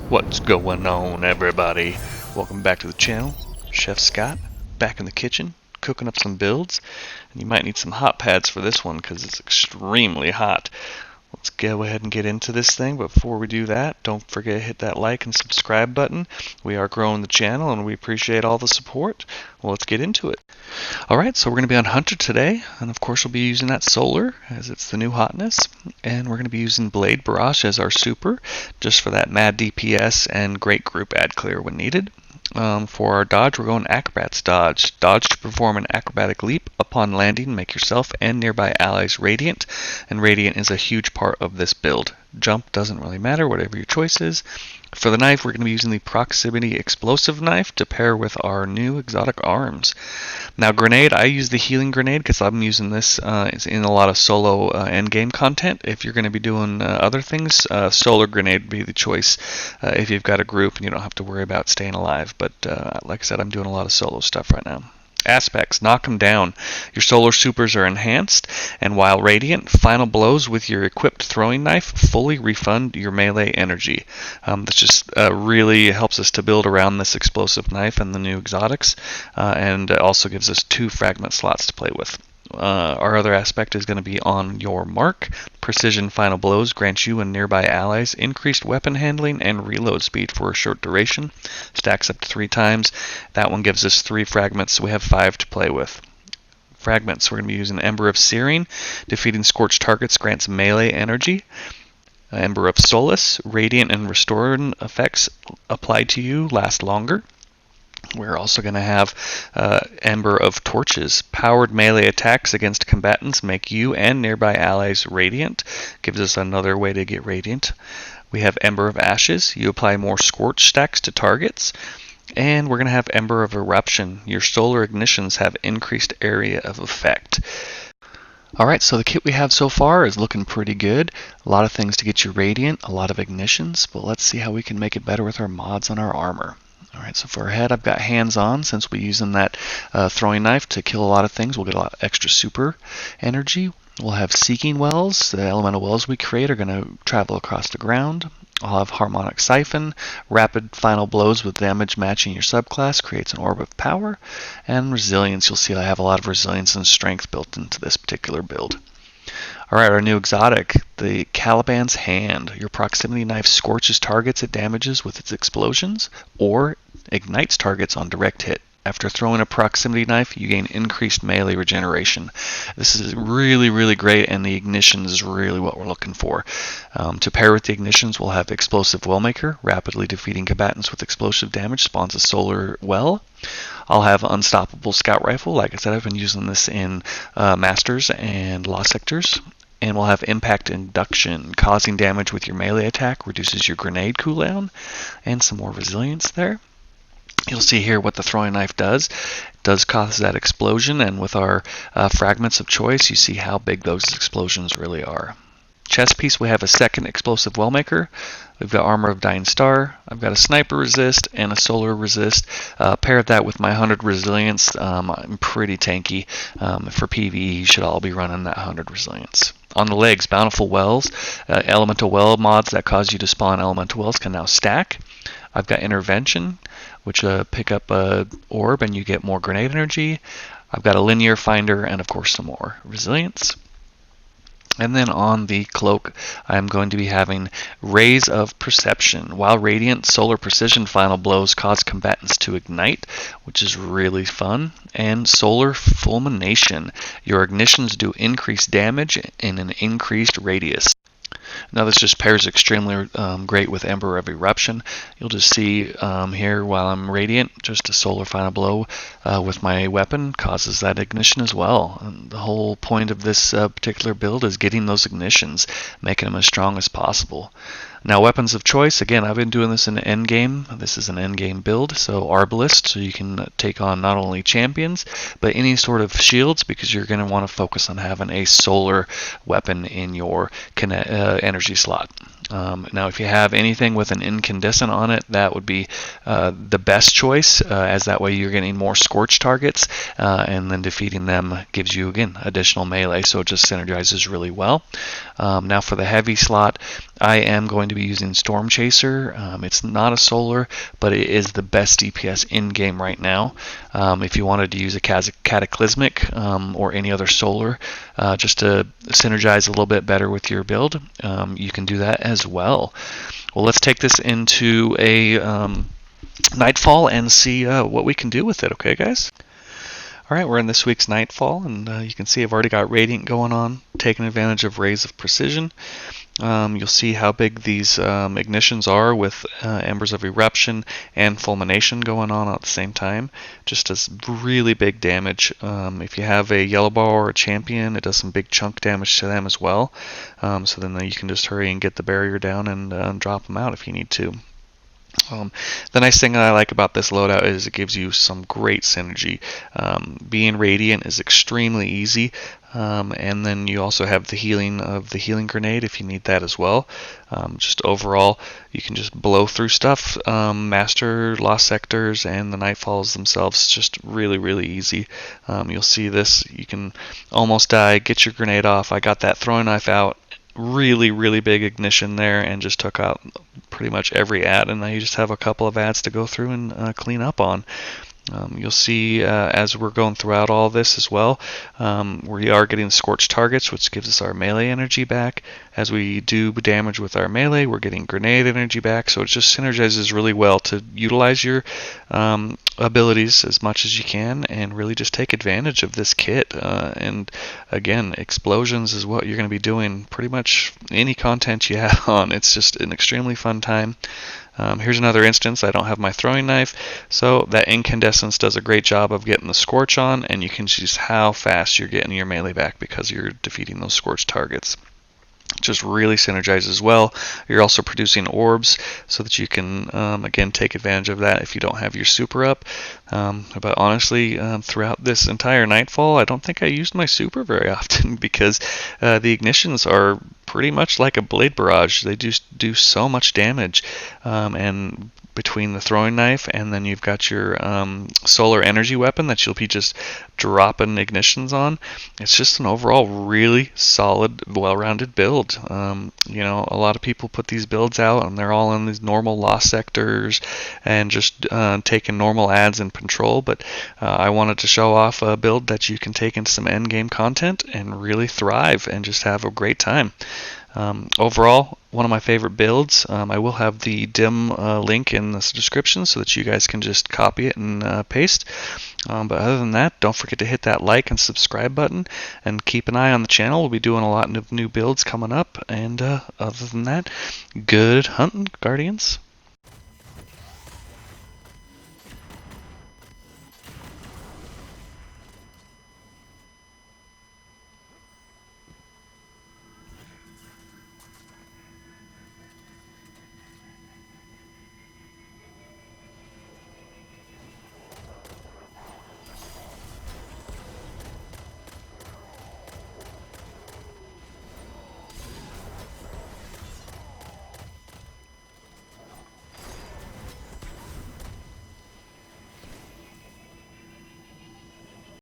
What's going on, everybody? Welcome back to the channel. Chefscott, back in the kitchen, cooking up some builds. And you might need some hot pads for this one because it's extremely hot. Let's go ahead and get into this thing. But before we do that, don't forget to hit that like and subscribe button. We are growing the channel and we appreciate all the support. Well, let's get into it. Alright, so we're going to be on Hunter today, and of course we'll be using that Solar, as it's the new hotness, and we're going to be using Blade Barrage as our super, just for that mad DPS and great group ad clear when needed. For our dodge, we're going Acrobat's Dodge. Dodge to perform an acrobatic leap upon landing, make yourself and nearby allies radiant, and radiant is a huge part of this build. Jump doesn't really matter, whatever your choice is. For the knife, we're going to be using the Proximity Explosive Knife to pair with our new exotic arms. Now, grenade, I use the Healing Grenade because I'm using this in a lot of solo endgame content. If you're going to be doing other things, Solar Grenade would be the choice if you've got a group and you don't have to worry about staying alive. But like I said, I'm doing a lot of solo stuff right now. Aspects, knock them down. Your solar supers are enhanced, and while radiant, final blows with your equipped throwing knife fully refund your melee energy. This just really helps us to build around this explosive knife and the new exotics, and also gives us 2 fragment slots to play with. Our other aspect is going to be on your mark. Precision final blows grant you and nearby allies increased weapon handling and reload speed for a short duration. Stacks up to 3 times. That one gives us 3 fragments, so we have 5 to play with. Fragments, we're going to be using Ember of Searing. Defeating scorched targets grants melee energy. Ember of Solace, radiant and restoring effects applied to you last longer. We're also going to have Ember of Torches. Powered melee attacks against combatants make you and nearby allies radiant. Gives us another way to get radiant. We have Ember of Ashes. You apply more scorch stacks to targets. And we're going to have Ember of Eruption. Your solar ignitions have increased area of effect. Alright, so the kit we have so far is looking pretty good. A lot of things to get you radiant, a lot of ignitions, but let's see how we can make it better with our mods on our armor. Alright, so for our head, I've got hands-on. Since we're using that throwing knife to kill a lot of things, we'll get a lot of extra super energy. We'll have Seeking Wells. The elemental wells we create are going to travel across the ground. I'll have Harmonic Siphon. Rapid final blows with damage matching your subclass creates an orb of power. And Resilience. You'll see I have a lot of resilience and strength built into this particular build. Alright, our new exotic, the Caliban's Hand. Your proximity knife scorches targets it damages with its explosions, or ignites targets on direct hit. After throwing a proximity knife, you gain increased melee regeneration. This is really, really great, and the ignition is really what we're looking for. To pair with the ignitions, we'll have Explosive Wellmaker. Rapidly defeating combatants with explosive damage spawns a solar well. I'll have Unstoppable Scout Rifle. Like I said, I've been using this in Masters and Lost Sectors. And we'll have Impact Induction. Causing damage with your melee attack reduces your grenade cooldown. And some more resilience there. You'll see here what the throwing knife does. It does cause that explosion, and with our fragments of choice, you see how big those explosions really are. Chest piece, we have a second Explosive Wellmaker. We've got Armor of Dying Star. I've got a Sniper Resist and a Solar Resist. Paired that with my 100 Resilience. I'm pretty tanky. For PvE, you should all be running that 100 Resilience. On the legs, Bountiful Wells. Elemental Well mods that cause you to spawn Elemental Wells can now stack. I've got Intervention, which pick up an orb and you get more grenade energy. I've got a Linear Finder and, of course, some more Resilience. And then on the cloak, I'm going to be having Rays of Perception. While radiant, solar precision final blows cause combatants to ignite, which is really fun. And Solar Fulmination. Your ignitions do increased damage in an increased radius. Now this just pairs extremely great with Ember of Eruption. You'll just see here while I'm radiant, just a solar final blow with my weapon causes that ignition as well. And the whole point of this particular build is getting those ignitions, making them as strong as possible. Now weapons of choice, again, I've been doing this in endgame. This is an endgame build, so Arbalist, so you can take on not only champions, but any sort of shields, because you're going to want to focus on having a solar weapon in your energy slot. Now if you have anything with an incandescent on it, that would be the best choice, as that way you're getting more scorch targets, and then defeating them gives you, again, additional melee, so it just synergizes really well. Now for the heavy slot, I am going to be using Storm Chaser. It's not a solar, but it is the best DPS in game right now. If you wanted to use a Cataclysmic or any other solar just to synergize a little bit better with your build, you can do that as well. Well, let's take this into a Nightfall and see what we can do with it, okay, guys? Alright, we're in this week's Nightfall, and you can see I've already got Radiant going on, taking advantage of Rays of Precision. You'll see how big these ignitions are with Embers of Eruption and Fulmination going on at the same time. Just does really big damage. If you have a Yellow Ball or a Champion, it does some big chunk damage to them as well. So then you can just hurry and get the barrier down and drop them out if you need to. The nice thing that I like about this loadout is it gives you some great synergy. Being Radiant is extremely easy, and then you also have the healing of the healing grenade if you need that as well. Just overall, you can just blow through stuff. Master Lost Sectors and the Nightfalls themselves just really easy. You'll see this, you can almost die, get your grenade off. I got that throwing knife out. Really big ignition there and just took out pretty much every ad, and now you just have a couple of ads to go through and clean up on. You'll see as we're going throughout all this as well, we are getting scorched targets, which gives us our melee energy back. As we do damage with our melee, we're getting grenade energy back, so it just synergizes really well to utilize your abilities as much as you can and really just take advantage of this kit. And again, explosions is what you're going to be doing pretty much any content you have on. It's just an extremely fun time. Here's another instance. I don't have my throwing knife, so that incandescence does a great job of getting the scorch on, and you can see how fast you're getting your melee back because you're defeating those scorched targets. Just really synergizes well. You're also producing orbs so that you can again take advantage of that if you don't have your super up. But honestly, throughout this entire Nightfall, I don't think I used my super very often because the ignitions are pretty much like a blade barrage. They just do so much damage, and between the throwing knife and then you've got your solar energy weapon that you'll be just dropping ignitions on. It's just an overall really solid, well-rounded build. You know, a lot of people put these builds out and they're all in these normal lost sectors and just taking normal ads and control, but I wanted to show off a build that you can take into some end game content and really thrive and just have a great time. Overall, one of my favorite builds. I will have the dim link in the description so that you guys can just copy it and paste. But other than that, don't forget to hit that like and subscribe button and keep an eye on the channel. We'll be doing a lot of new builds coming up. And other than that, good hunting, Guardians.